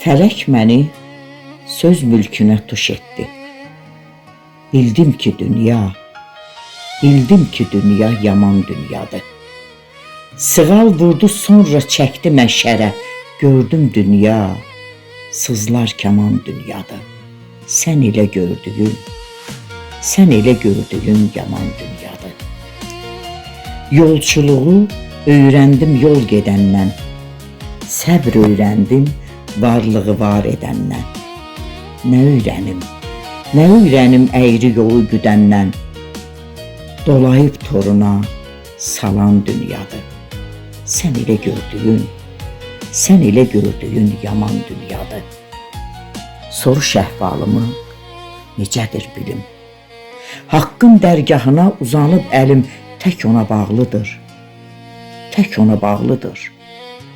Fələk məni söz mülkünə tuş etdi. Bildim ki dünya yaman dünyadır. Sığal vurdu sonra çəkdi məşərə. Gördüm dünya sızlar kaman dünyadır. Sən elə gördüyün yaman dünyadır. Yolçuluğu öyrəndim yol gedəndən. Səbr öyrəndim varlığı var edəndən. Nə öyrənim əyri yolu güdəndən. Dolayıb toruna salan dünyadır. Sən elə gördüyün yaman dünyadır. Soruş əhvalımı, necədir bilim. Haqqın dərgahına uzanıb əlim, tək ona bağlıdır.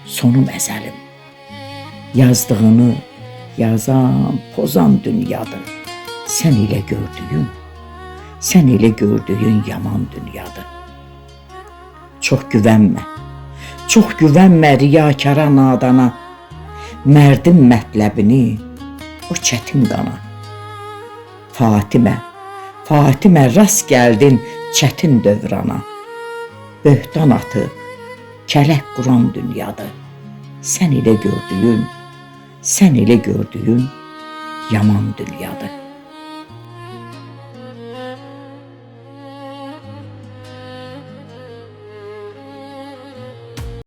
Sonum əzəlim. Yazdığını yazan, pozan dünyadır. Sən elə gördüyün yaman dünyadır. Çox güvənmə riyakara nadana. Mərdin mətləbini o çətin qana. Fatimə rast gəldin çətin dövrana. Böhtan atıb kələk quran dünyadır. Sən elə gördüyün yaman dünyadır.